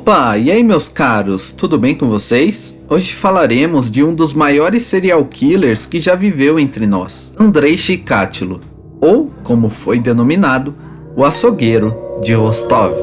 Opa, e aí meus caros, tudo bem com vocês? Hoje falaremos de um dos maiores serial killers que já viveu entre nós, Andrei Chikatilo, ou, como foi denominado, o açougueiro de Rostov.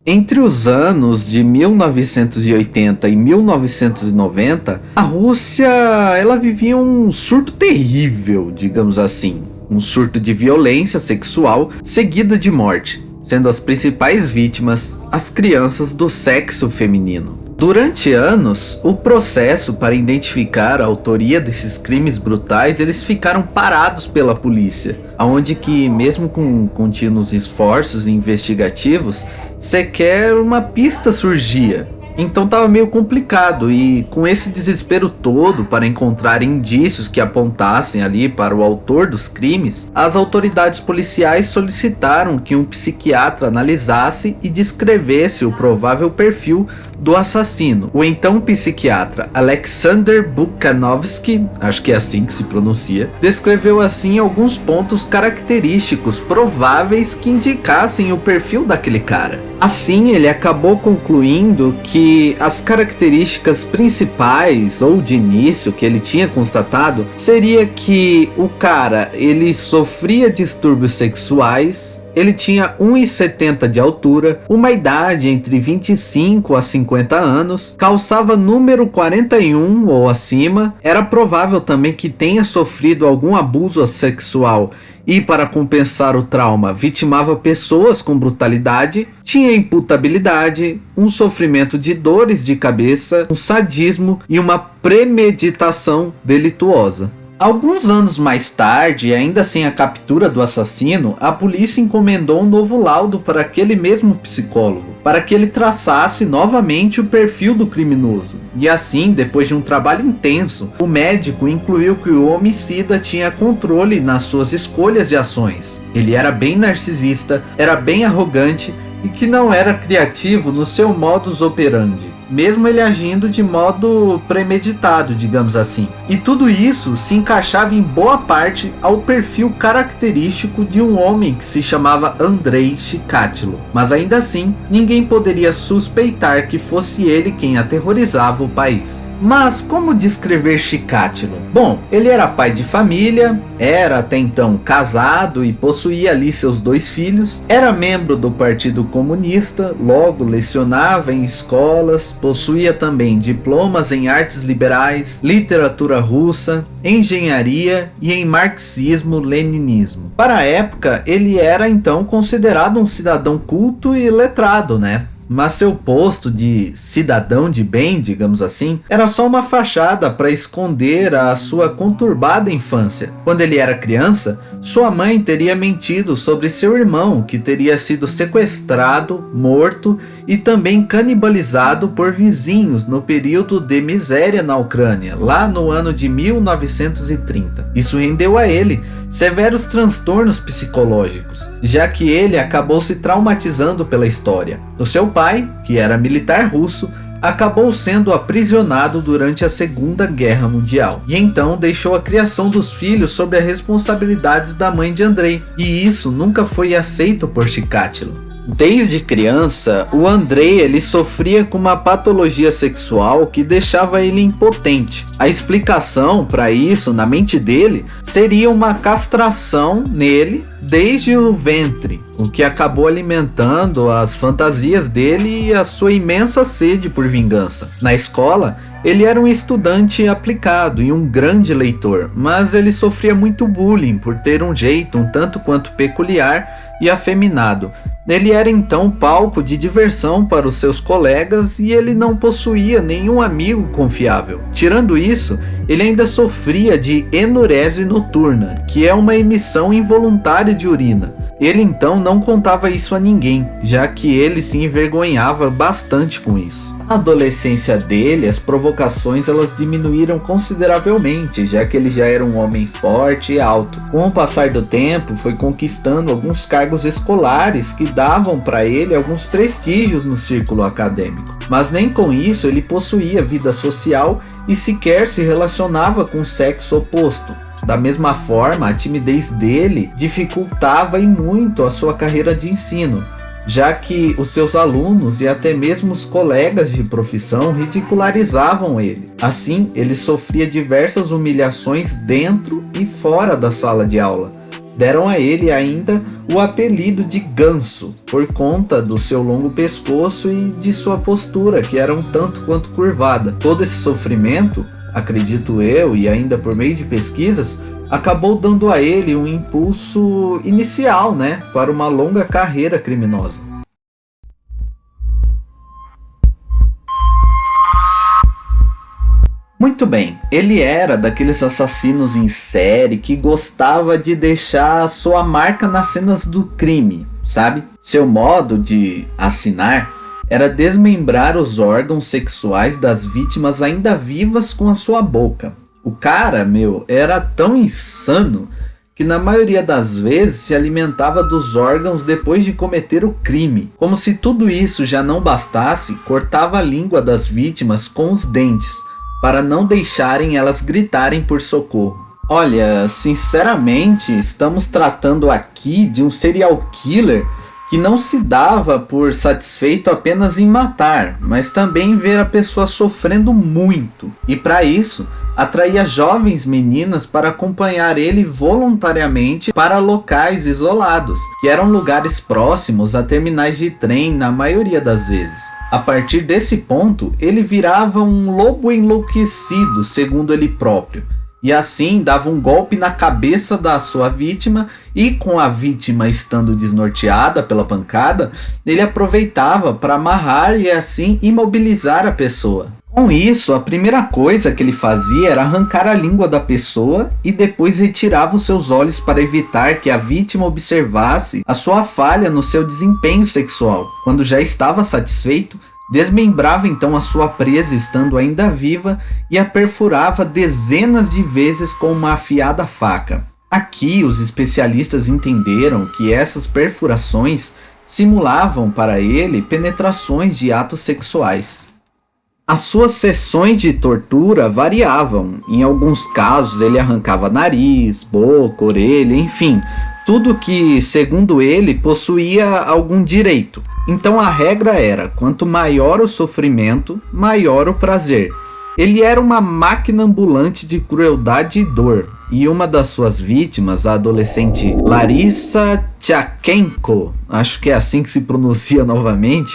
Entre os anos de 1980 e 1990, a Rússia ela vivia um surto terrível, digamos assim, um surto de violência sexual seguida de morte, sendo as principais vítimas as crianças do sexo feminino. Durante anos, o processo para identificar a autoria desses crimes brutais, eles ficaram parados pela polícia, onde que, mesmo com contínuos esforços investigativos, sequer uma pista surgia. Então estava meio complicado, e com esse desespero todo para encontrar indícios que apontassem ali para o autor dos crimes, as autoridades policiais solicitaram que um psiquiatra analisasse e descrevesse o provável perfil do assassino. O então psiquiatra Alexander Bukhanovsky, acho que é assim que se pronuncia, descreveu assim alguns pontos característicos prováveis que indicassem o perfil daquele cara. Assim, ele acabou concluindo que as características principais ou de início que ele tinha constatado seria que o cara ele sofria distúrbios sexuais. Ele tinha 1,70 de altura, uma idade entre 25 a 50 anos, calçava número 41 ou acima, era provável também que tenha sofrido algum abuso sexual e, para compensar o trauma, vitimava pessoas com brutalidade, tinha imputabilidade, um sofrimento de dores de cabeça, um sadismo e uma premeditação delituosa. Alguns anos mais tarde, ainda sem a captura do assassino, a polícia encomendou um novo laudo para aquele mesmo psicólogo, para que ele traçasse novamente o perfil do criminoso. E assim, depois de um trabalho intenso, o médico incluiu que o homicida tinha controle nas suas escolhas e ações. Ele era bem narcisista, era bem arrogante e que não era criativo no seu modus operandi, mesmo ele agindo de modo premeditado, digamos assim. E tudo isso se encaixava em boa parte ao perfil característico de um homem que se chamava Andrei Chikatilo. Mas ainda assim, ninguém poderia suspeitar que fosse ele quem aterrorizava o país. Mas como descrever Chikatilo? Bom, ele era pai de família, era até então casado e possuía ali seus 2 filhos, era membro do Partido Comunista, logo lecionava em escolas, possuía também diplomas em artes liberais, literatura russa, engenharia e em marxismo-leninismo. Para a época, ele era então considerado um cidadão culto e letrado, né? Mas seu posto de cidadão de bem, digamos assim, era só uma fachada para esconder a sua conturbada infância. Quando ele era criança, sua mãe teria mentido sobre seu irmão, que teria sido sequestrado, morto e também canibalizado por vizinhos no período de miséria na Ucrânia, lá no ano de 1930. Isso rendeu a ele severos transtornos psicológicos, já que ele acabou se traumatizando pela história. O seu pai, que era militar russo, acabou sendo aprisionado durante a Segunda Guerra Mundial, e então deixou a criação dos filhos sob as responsabilidades da mãe de Andrei, e isso nunca foi aceito por Chikatilo. Desde criança, o Andrei ele sofria com uma patologia sexual que deixava ele impotente. A explicação para isso, na mente dele, seria uma castração nele desde o ventre, o que acabou alimentando as fantasias dele e a sua imensa sede por vingança. Na escola, ele era um estudante aplicado e um grande leitor, mas ele sofria muito bullying por ter um jeito um tanto quanto peculiar e afeminado. Ele era então palco de diversão para os seus colegas e ele não possuía nenhum amigo confiável. Tirando isso, ele ainda sofria de enurese noturna, que é uma emissão involuntária de urina. Ele então não contava isso a ninguém, já que ele se envergonhava bastante com isso. Na adolescência dele, as provocações elas diminuíram consideravelmente, já que ele já era um homem forte e alto. Com o passar do tempo, foi conquistando alguns cargos escolares que davam para ele alguns prestígios no círculo acadêmico. Mas nem com isso ele possuía vida social e sequer se relacionava com o sexo oposto. Da mesma forma, a timidez dele dificultava e muito a sua carreira de ensino, já que os seus alunos e até mesmo os colegas de profissão ridicularizavam ele. Assim, ele sofria diversas humilhações dentro e fora da sala de aula. Deram a ele ainda o apelido de Ganso, por conta do seu longo pescoço e de sua postura, que era um tanto quanto curvada. Todo esse sofrimento, acredito eu, e ainda por meio de pesquisas, acabou dando a ele um impulso inicial, para uma longa carreira criminosa. Muito bem, ele era daqueles assassinos em série que gostava de deixar sua marca nas cenas do crime, sabe? Seu modo de assinar era desmembrar os órgãos sexuais das vítimas ainda vivas com a sua boca. O cara, era tão insano que na maioria das vezes se alimentava dos órgãos depois de cometer o crime. Como se tudo isso já não bastasse, cortava a língua das vítimas com os dentes, para não deixarem elas gritarem por socorro. Olha, sinceramente, estamos tratando aqui de um serial killer que não se dava por satisfeito apenas em matar, mas também em ver a pessoa sofrendo muito. E para isso, atraía jovens meninas para acompanhar ele voluntariamente para locais isolados, que eram lugares próximos a terminais de trem na maioria das vezes. A partir desse ponto, ele virava um lobo enlouquecido, segundo ele próprio. E assim dava um golpe na cabeça da sua vítima e, com a vítima estando desnorteada pela pancada, ele aproveitava para amarrar e assim imobilizar a pessoa. Com isso, a primeira coisa que ele fazia era arrancar a língua da pessoa e depois retirava os seus olhos para evitar que a vítima observasse a sua falha no seu desempenho sexual. Quando já estava satisfeito, desmembrava então a sua presa estando ainda viva e a perfurava dezenas de vezes com uma afiada faca. Aqui os especialistas entenderam que essas perfurações simulavam para ele penetrações de atos sexuais. As suas sessões de tortura variavam. Em alguns casos ele arrancava nariz, boca, orelha, enfim, tudo que, segundo ele, possuía algum direito. Então a regra era, quanto maior o sofrimento, maior o prazer. Ele era uma máquina ambulante de crueldade e dor. E uma das suas vítimas, a adolescente Larissa Tchakenko, acho que é assim que se pronuncia novamente,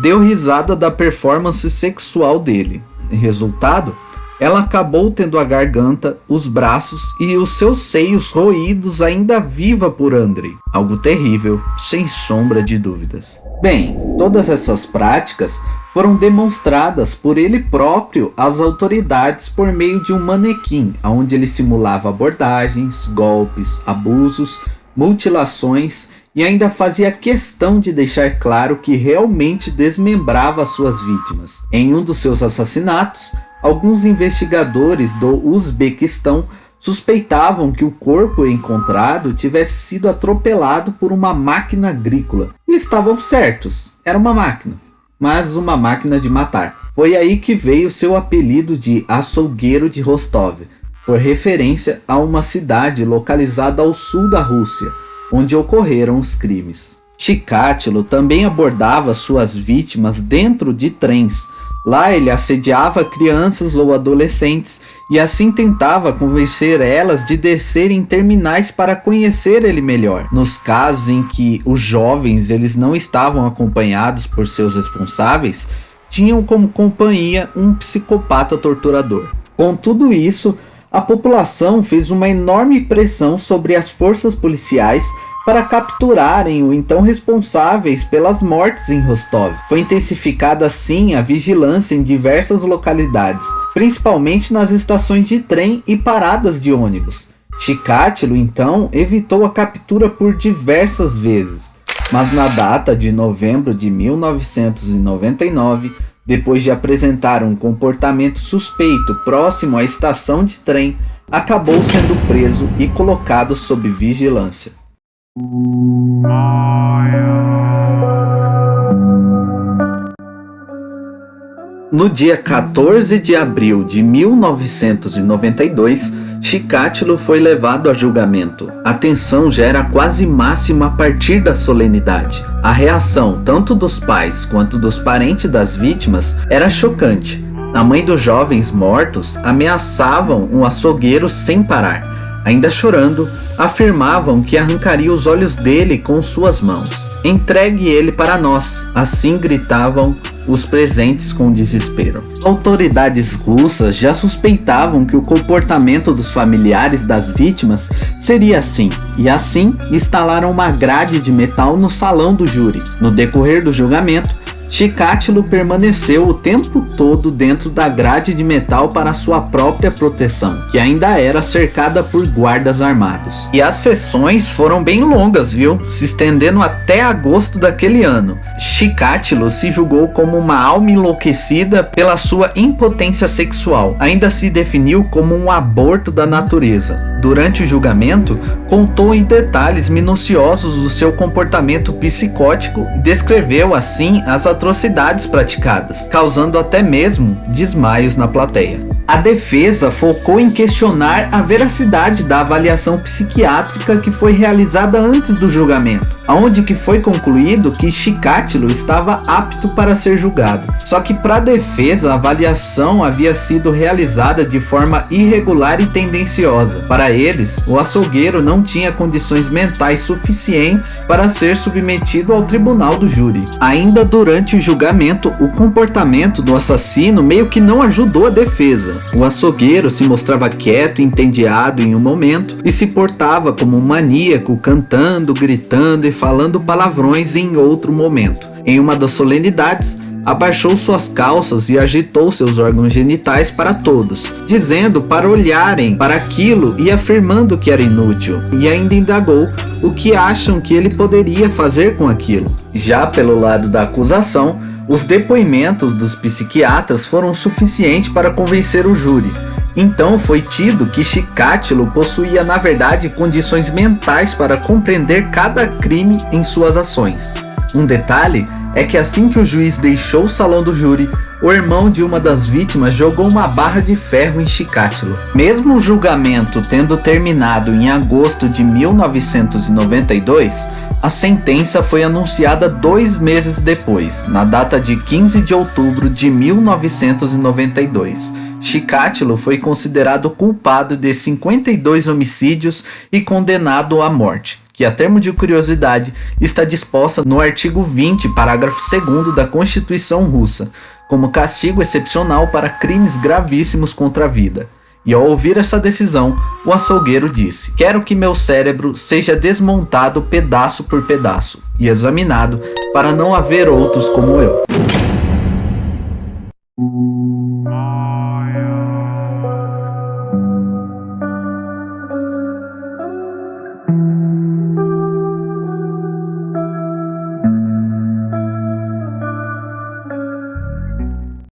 deu risada da performance sexual dele. Resultado, ela acabou tendo a garganta, os braços e os seus seios roídos ainda viva por Andrei. Algo terrível, sem sombra de dúvidas. Bem, todas essas práticas foram demonstradas por ele próprio às autoridades por meio de um manequim, onde ele simulava abordagens, golpes, abusos, mutilações e ainda fazia questão de deixar claro que realmente desmembrava suas vítimas. Em um dos seus assassinatos, alguns investigadores do Uzbequistão suspeitavam que o corpo encontrado tivesse sido atropelado por uma máquina agrícola. E estavam certos, era uma máquina, mas uma máquina de matar. Foi aí que veio seu apelido de Açougueiro de Rostov, por referência a uma cidade localizada ao sul da Rússia, onde ocorreram os crimes. Chikatilo também abordava suas vítimas dentro de trens. Lá ele assediava crianças ou adolescentes e assim tentava convencer elas de descer em terminais para conhecer ele melhor. Nos casos em que os jovens eles não estavam acompanhados por seus responsáveis, tinham como companhia um psicopata torturador. Com tudo isso, a população fez uma enorme pressão sobre as forças policiais para capturarem o então responsáveis pelas mortes em Rostov. Foi intensificada assim a vigilância em diversas localidades, principalmente nas estações de trem e paradas de ônibus. Chikatilo então evitou a captura por diversas vezes, mas na data de novembro de 1999, depois de apresentar um comportamento suspeito próximo à estação de trem, acabou sendo preso e colocado sob vigilância. No dia 14 de abril de 1992, Chikatilo foi levado a julgamento. A tensão já era quase máxima a partir da solenidade. A reação tanto dos pais quanto dos parentes das vítimas era chocante. A mãe dos jovens mortos ameaçavam o açougueiro sem parar. Ainda chorando, afirmavam que arrancaria os olhos dele com suas mãos. Entregue ele para nós, assim gritavam os presentes com desespero. Autoridades russas já suspeitavam que o comportamento dos familiares das vítimas seria assim, e assim instalaram uma grade de metal no salão do júri. No decorrer do julgamento, Chikatilo permaneceu o tempo todo dentro da grade de metal para sua própria proteção, que ainda era cercada por guardas armados. E as sessões foram bem longas, viu? Se estendendo até agosto daquele ano. Chikatilo se julgou como uma alma enlouquecida pela sua impotência sexual. Ainda se definiu como um aborto da natureza. Durante o julgamento, contou em detalhes minuciosos do seu comportamento psicótico e descreveu assim as atrocidades praticadas, causando até mesmo desmaios na plateia. A defesa focou em questionar a veracidade da avaliação psiquiátrica que foi realizada antes do julgamento, onde que foi concluído que Chikatilo estava apto para ser julgado. Só que para a defesa, a avaliação havia sido realizada de forma irregular e tendenciosa. Para eles, o açougueiro não tinha condições mentais suficientes para ser submetido ao tribunal do júri. Ainda durante o julgamento, o comportamento do assassino meio que não ajudou a defesa. O açougueiro se mostrava quieto e entediado em um momento e se portava como um maníaco, cantando, gritando e falando palavrões em outro momento. Em uma das solenidades, abaixou suas calças e agitou seus órgãos genitais para todos, dizendo para olharem para aquilo e afirmando que era inútil, e ainda indagou o que acham que ele poderia fazer com aquilo. Já pelo lado da acusação, os depoimentos dos psiquiatras foram suficientes para convencer o júri. Então foi tido que Chikatilo possuía na verdade condições mentais para compreender cada crime em suas ações. Um detalhe é que assim que o juiz deixou o salão do júri, o irmão de uma das vítimas jogou uma barra de ferro em Chikatilo. Mesmo o julgamento tendo terminado em agosto de 1992, a sentença foi anunciada 2 meses depois, na data de 15 de outubro de 1992. Chikatilo foi considerado culpado de 52 homicídios e condenado à morte, que a termo de curiosidade está disposta no artigo 20, parágrafo 2º da Constituição Russa, como castigo excepcional para crimes gravíssimos contra a vida. E ao ouvir essa decisão, o açougueiro disse: "Quero que meu cérebro seja desmontado pedaço por pedaço e examinado para não haver outros como eu."